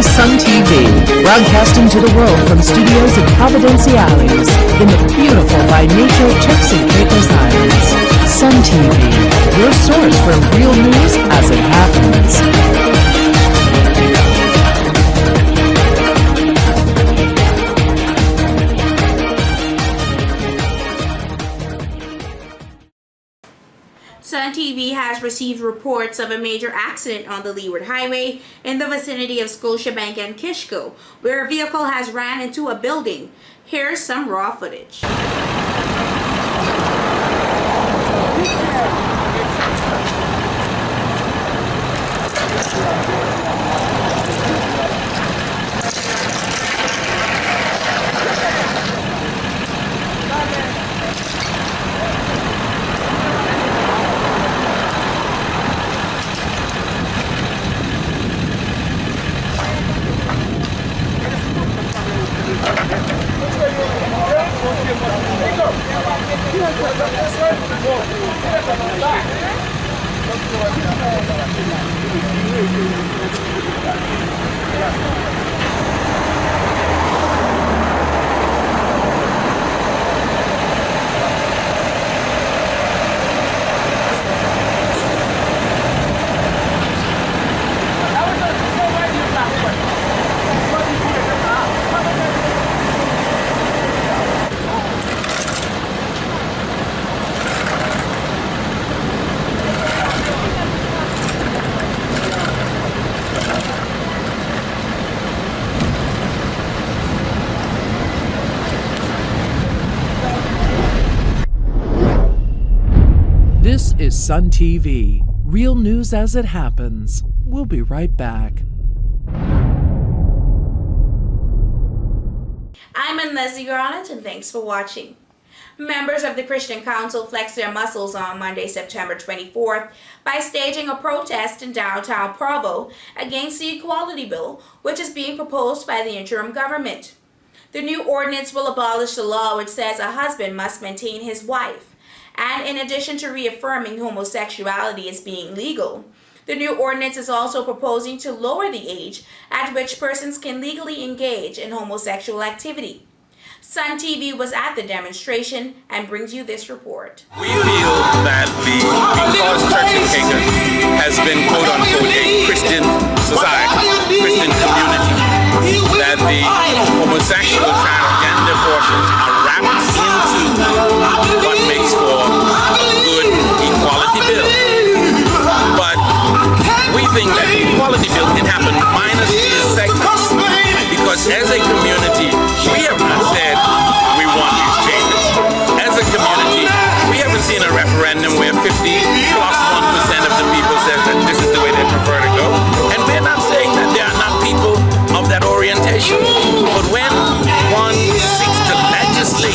is Sun TV, broadcasting to the world from studios in Providenciales, in the beautiful by nature Turks and Caicos Islands. Sun TV, your source for real news as it happens. Sun TV has received reports of a major accident on the Leeward Highway in the vicinity of Scotiabank and Kishco, where a vehicle has ran into a building. Here's some raw footage. This is Sun TV, real news as it happens. We'll be right back. I'm Leslie Garland, and thanks for watching. Members of the Christian Council flexed their muscles on Monday, September 24th by staging a protest in downtown Provo against the Equality Bill, which is being proposed by the interim government. The new ordinance will abolish the law which says a husband must maintain his wife. And in addition to reaffirming homosexuality as being legal, the new ordinance is also proposing to lower the age at which persons can legally engage in homosexual activity. Sun TV was at the demonstration and brings you this report. We feel that because Turks and Caicos has been quote-unquote a Christian society, Christian community, that the homosexual transgender portions are wrapped into what makes for a good equality bill. But we think that the equality bill can happen minus these segments, because as a community, we have not said we want these changes. As a community, we haven't seen a referendum where 50 plus 1% of the people says that this is the way they prefer to go. And we're not saying that there are not people of that orientation. But when one seeks to legislate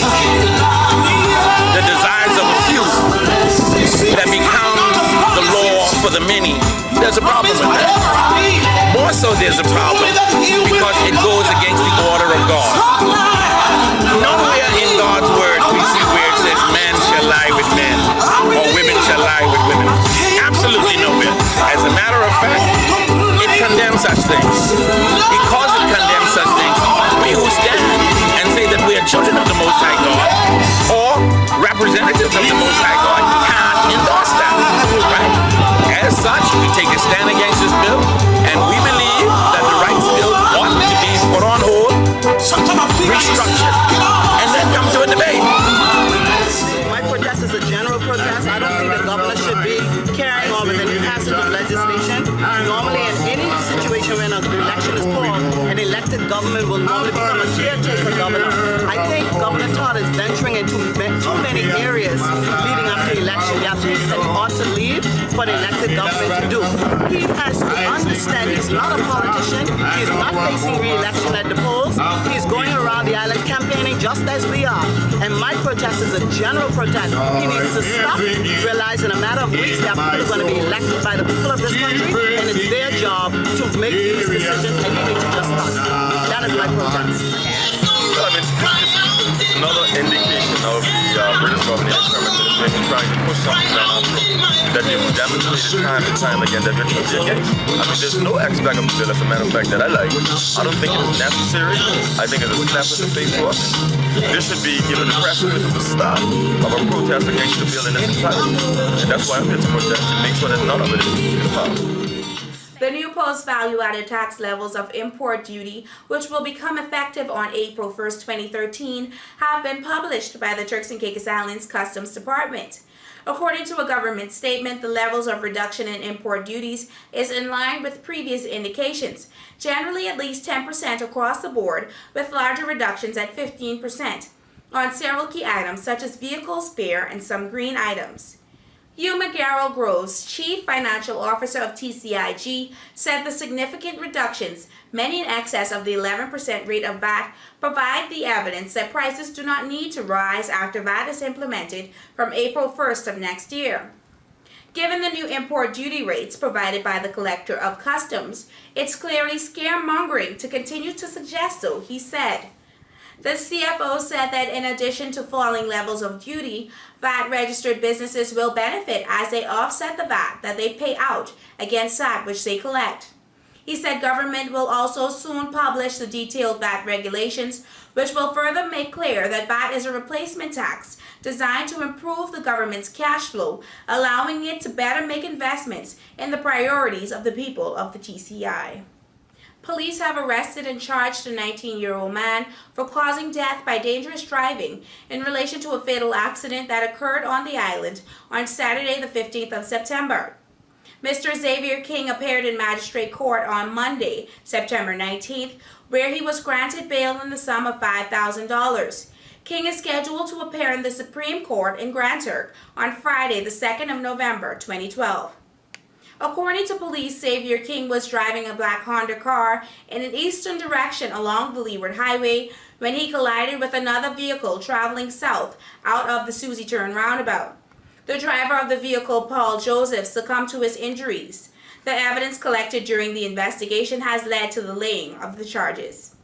the desires of a few that becomes the law for the many, there's a problem with that. More so there's a problem because it goes against the order of God. Nowhere in God's word we see where it says men shall lie with men or women shall lie with women. Absolutely nowhere. As a matter of fact, it condemns such things. Because it condemns such things, we who stand and say that we are children of the Most High God or representatives of the Most High God can't endorse that. Right? As such, we take a stand against this bill, and we believe that the rights bill ought to be put on hold, restructured, and then come to a debate. My protest is a general protest. I don't think the governor should be carrying on with any passage of legislation. Normally, in any situation when an election is called, an elected government will normally become a caretaker governor. I think Governor Todd is venturing into too many areas leading up to election. He ought to leave for the elected government to do. He has to understand he's not a politician. He's not facing re-election at the polls. He's going around the island campaigning just as we are. And my protest is a general protest. He needs to stop, realize in a matter of weeks that people are going to be elected by the people of this country, and it's their job to make these decisions, and he needs to just stop. That is my protest. Well, I mean, another indication of the British government determined trying to push something down that they will demonstrate time and time again that it should be against. I mean, there's no aspect of the bill, as a matter of fact, that I like. I don't think it's necessary. I think it's a step in the face for us. This should be given the precedence of the start of a protest against the bill in its entirety. And that's why I'm here to protest to make sure that none of it is passed. The new post-value-added tax levels of import duty, which will become effective on April 1st, 2013, have been published by the Turks and Caicos Islands Customs Department. According to a government statement, the levels of reduction in import duties is in line with previous indications, generally at least 10% across the board, with larger reductions at 15% on several key items such as vehicles, fare, and some green items. Hugh McGarrell Groves, Chief Financial Officer of TCIG, said the significant reductions, many in excess of the 11% rate of VAT, provide the evidence that prices do not need to rise after VAT is implemented from April 1st of next year. Given the new import duty rates provided by the Collector of Customs, it's clearly scaremongering to continue to suggest so, he said. The CFO said that in addition to falling levels of duty, VAT-registered businesses will benefit as they offset the VAT that they pay out against VAT which they collect. He said government will also soon publish the detailed VAT regulations, which will further make clear that VAT is a replacement tax designed to improve the government's cash flow, allowing it to better make investments in the priorities of the people of the TCI. Police have arrested and charged a 19-year-old man for causing death by dangerous driving in relation to a fatal accident that occurred on the island on Saturday the 15th of September. Mr. Xavier King appeared in magistrate court on Monday, September 19th, where he was granted bail in the sum of $5,000. King is scheduled to appear in the Supreme Court in Grand Turk on Friday the 2nd of November 2012. According to police, Xavier King was driving a black Honda car in an eastern direction along the Leeward Highway when he collided with another vehicle traveling south out of the Susie Turn roundabout. The driver of the vehicle, Paul Joseph, succumbed to his injuries. The evidence collected during the investigation has led to the laying of the charges.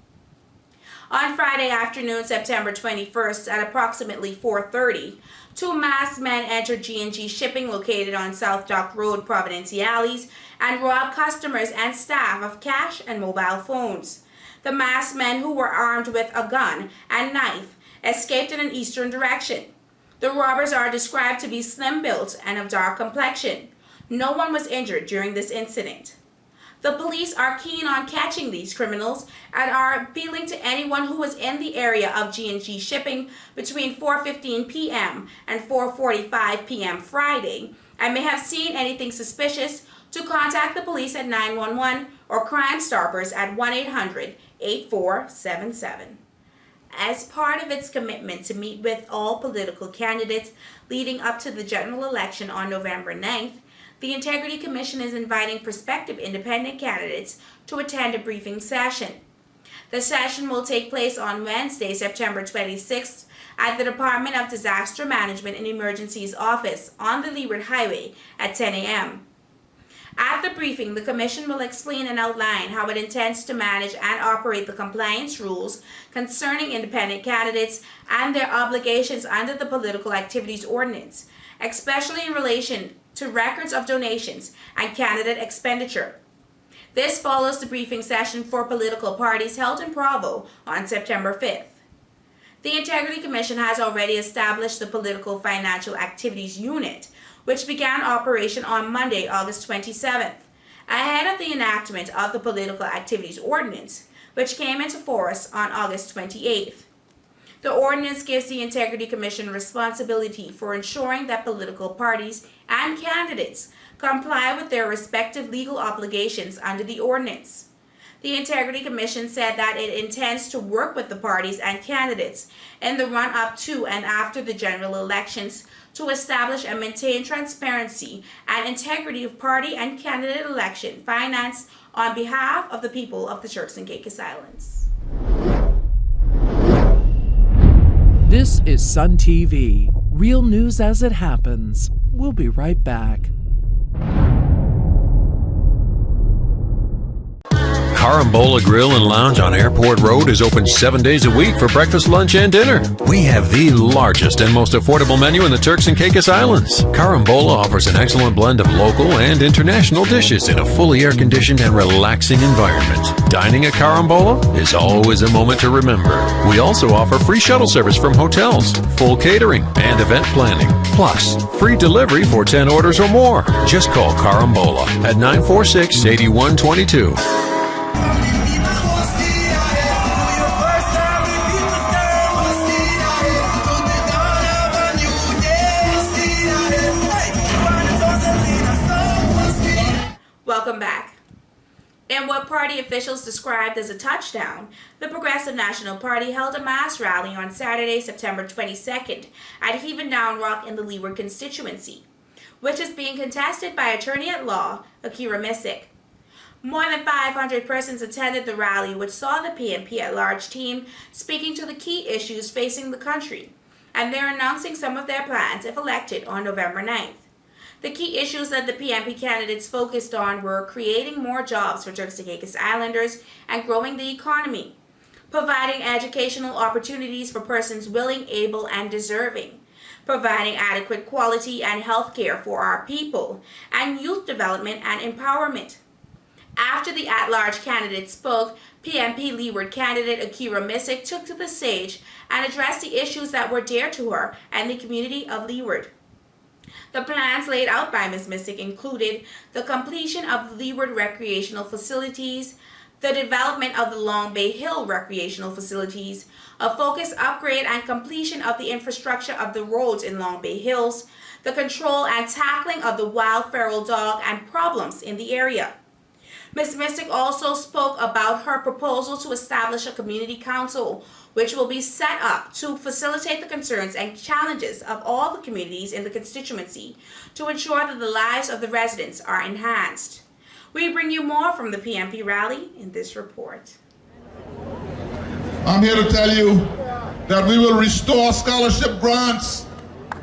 On Friday afternoon, September 21st, at approximately 4:30, two masked men entered G&G Shipping located on South Dock Road, Providenciales, and robbed customers and staff of cash and mobile phones. The masked men, who were armed with a gun and knife, escaped in an eastern direction. The robbers are described to be slim-built and of dark complexion. No one was injured during this incident. The police are keen on catching these criminals and are appealing to anyone who was in the area of G&G Shipping between 4:15 p.m. and 4:45 p.m. Friday and may have seen anything suspicious to contact the police at 911 or Crime Stoppers at 1-800-8477. As part of its commitment to meet with all political candidates leading up to the general election on November 9th, the Integrity Commission is inviting prospective independent candidates to attend a briefing session. The session will take place on Wednesday, September 26th at the Department of Disaster Management and Emergencies office on the Leeward Highway at 10 a.m. At the briefing, the Commission will explain and outline how it intends to manage and operate the compliance rules concerning independent candidates and their obligations under the Political Activities Ordinance, especially in relation to records of donations and candidate expenditure. This follows the briefing session for political parties held in Provo on September 5th. The Integrity Commission has already established the Political Financial Activities Unit, which began operation on Monday, August 27th, ahead of the enactment of the Political Activities Ordinance, which came into force on August 28th. The ordinance gives the Integrity Commission responsibility for ensuring that political parties and candidates comply with their respective legal obligations under the ordinance. The Integrity Commission said that it intends to work with the parties and candidates in the run-up to and after the general elections to establish and maintain transparency and integrity of party and candidate election finance on behalf of the people of the Turks and Caicos Islands. This is Sun TV, real news as it happens. We'll be right back. Carambola Grill and Lounge on Airport Road is open 7 days a week for breakfast, lunch, and dinner. We have the largest and most affordable menu in the Turks and Caicos Islands. Carambola offers an excellent blend of local and international dishes in a fully air-conditioned and relaxing environment. Dining at Carambola is always a moment to remember. We also offer free shuttle service from hotels, full catering, and event planning. Plus, free delivery for 10 orders or more. Just call Carambola at 946-8122. Welcome back. In what party officials described as a touchdown, the Progressive National Party held a mass rally on Saturday, September 22nd at Heaven Down Rock in the Leeward constituency, which is being contested by attorney-at-law Akira Missick. More than 500 persons attended the rally, which saw the PNP at-large team speaking to the key issues facing the country, and they're announcing some of their plans if elected on November 9th. The key issues that the PNP candidates focused on were creating more jobs for Turks and Caicos Islanders and growing the economy, providing educational opportunities for persons willing, able, and deserving, providing adequate quality and health care for our people, and youth development and empowerment. After the at-large candidates spoke, PNP Leeward candidate Akira Missick took to the stage and addressed the issues that were dear to her and the community of Leeward. The plans laid out by Ms. Missick included the completion of the Leeward recreational facilities, the development of the Long Bay Hill recreational facilities, a focused upgrade and completion of the infrastructure of the roads in Long Bay Hills, the control and tackling of the wild feral dog and problems in the area. Ms. Missick also spoke about her proposal to establish a community council, which will be set up to facilitate the concerns and challenges of all the communities in the constituency to ensure that the lives of the residents are enhanced. We bring you more from the PNP rally in this report. I'm here to tell you that we will restore scholarship grants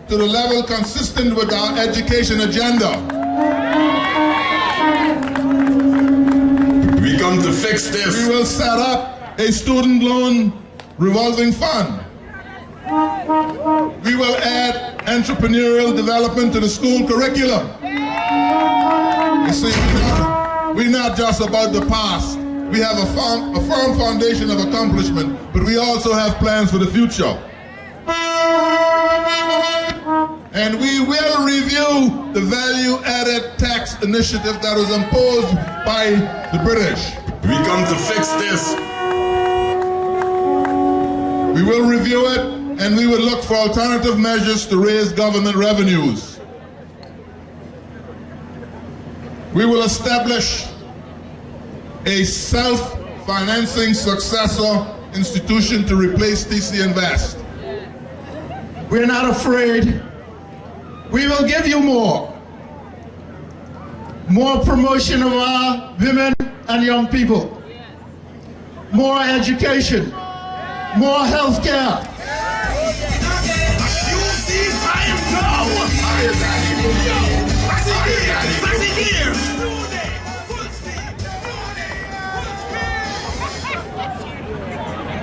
to the level consistent with our education agenda. We come to fix this. We will set up a student loan revolving fund. We will add entrepreneurial development to the school curriculum. You see, we're not just about the past. We have a firm foundation of accomplishment, but we also have plans for the future. And we will review the value-added tax initiative that was imposed by the British. We come to fix this. We will review it, and we will look for alternative measures to raise government revenues. We will establish a self-financing successor institution to replace TC Invest. We're not afraid. We will give you more. More promotion of our women and young people. More education. More health care.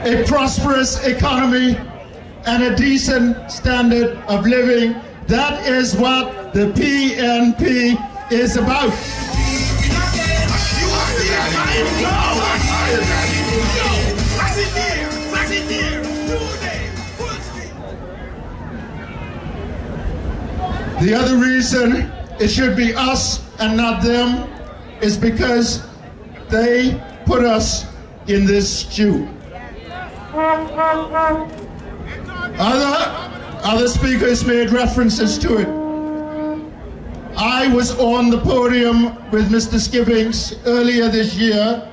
A prosperous economy and a decent standard of living. That is what the PNP is about. The other reason it should be us and not them is because they put us in this stew. Other speakers made references to it. I was on the podium with Mr. Skippings earlier this year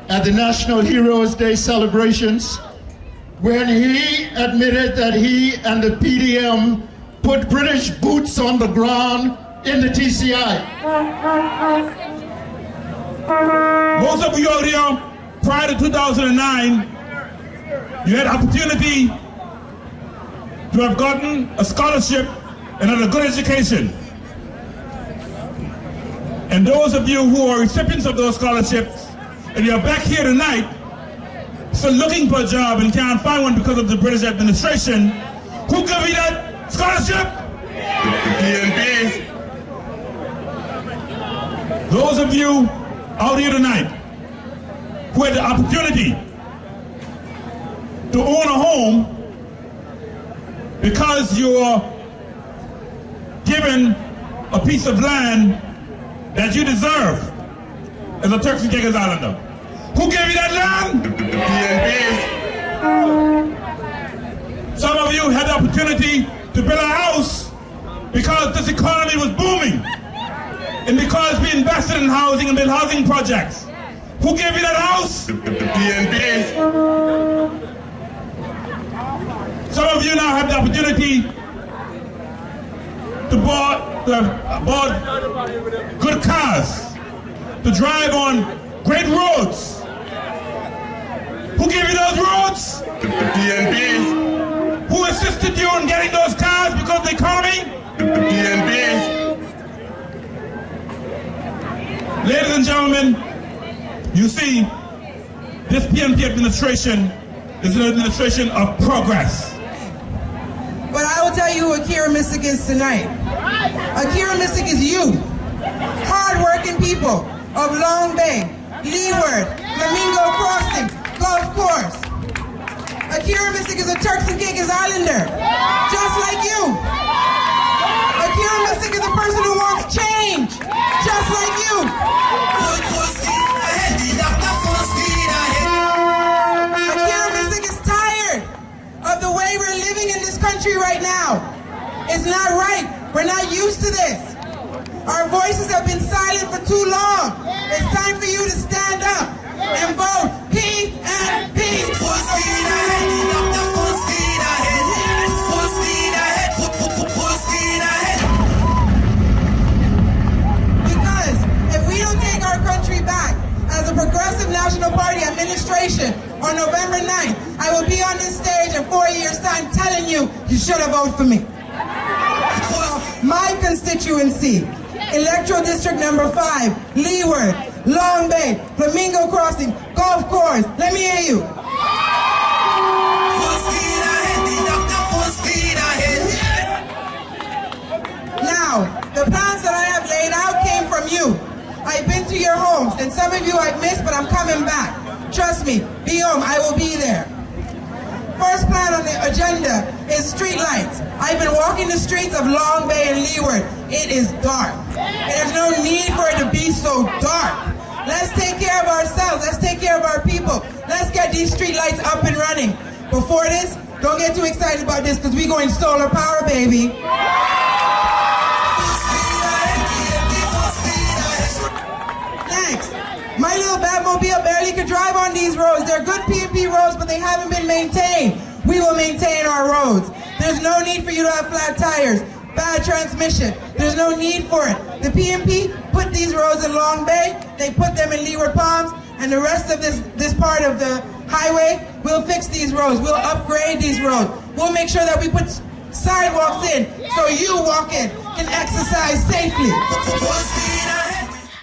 at the National Heroes Day celebrations when he admitted that he and the PDM put British boots on the ground in the TCI. Most of you out here, prior to 2009, you had opportunity to have gotten a scholarship and had a good education. And those of you who are recipients of those scholarships and you're back here tonight, still looking for a job and can't find one because of the British administration, who gave you that scholarship? The PNP. Those of you out here tonight who had the opportunity to own a home because you're given a piece of land that you deserve as a Turks and Caicos Islander. Who gave you that land? The PNP. Some of you had the opportunity to build a house because this economy was booming and because we invested in housing and built housing projects. Who gave you that house? The PNP. Some of you now have the opportunity to board good cars, to drive on great roads. Who gave you those roads? The PNP. Who assisted you in getting those cars because of the economy? The PNP. Ladies and gentlemen, you see, this PNP administration is an administration of progress. But I will tell you who Akira Mystic is tonight. Akira Mystic is you, hard-working people of Long Bay, Leeward, Flamingo Crossing, Golf Course. Akira Mystic is a Turks and Caicos Islander, just like you. Akira Mystic is a person who wants change, just like you. Akira Mystic is tired of the way we're living in this country right now. It's not right. We're not used to this. Our voices have been silent for too long. It's time for you to stand up and vote PNP. Full speed ahead. Full speed ahead. Full speed ahead. Full speed ahead. Because if we don't take our country back as a progressive National Party administration on November 9th, I will be on this stage in 4 years' time telling you should have voted for me. My constituency, Electoral District number 5, Leeward, Long Bay, Flamingo Crossing, Golf Course. Let me hear you. Full speed ahead, full speed ahead. Now, the plans that I have laid out came from you. I've been to your homes, and some of you I've missed, but I'm coming back. Trust me, be home, I will be there. First plan on the agenda is street lights. I've been walking the streets of Long Bay and Leeward. It is dark. There's no need for it to be so dark. Let's take care of ourselves. Let's take care of our people. Let's get these street lights up and running. Before this, don't get too excited about this because we're going solar power, baby. Next, my little Batmobile barely could drive on these roads. They're good PNP roads, but they haven't been maintained. We will maintain our roads. There's no need for you to have flat tires, bad transmission. There's no need for it. The PNP put these roads in Long Bay, they put them in Leeward Palms, and the rest of this part of the highway, we'll fix these roads. We'll upgrade these roads. We'll make sure that we put sidewalks in so you walk in can exercise safely.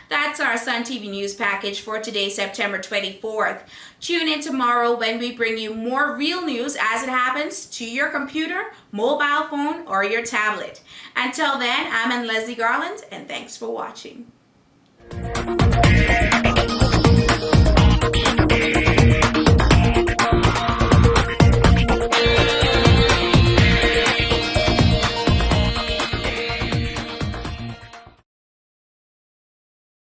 That's our Sun TV News package for today, September 24th. Tune in tomorrow when we bring you more real news as it happens to your computer, mobile phone, or your tablet. Until then, I'm Leslie Garland, and thanks for watching.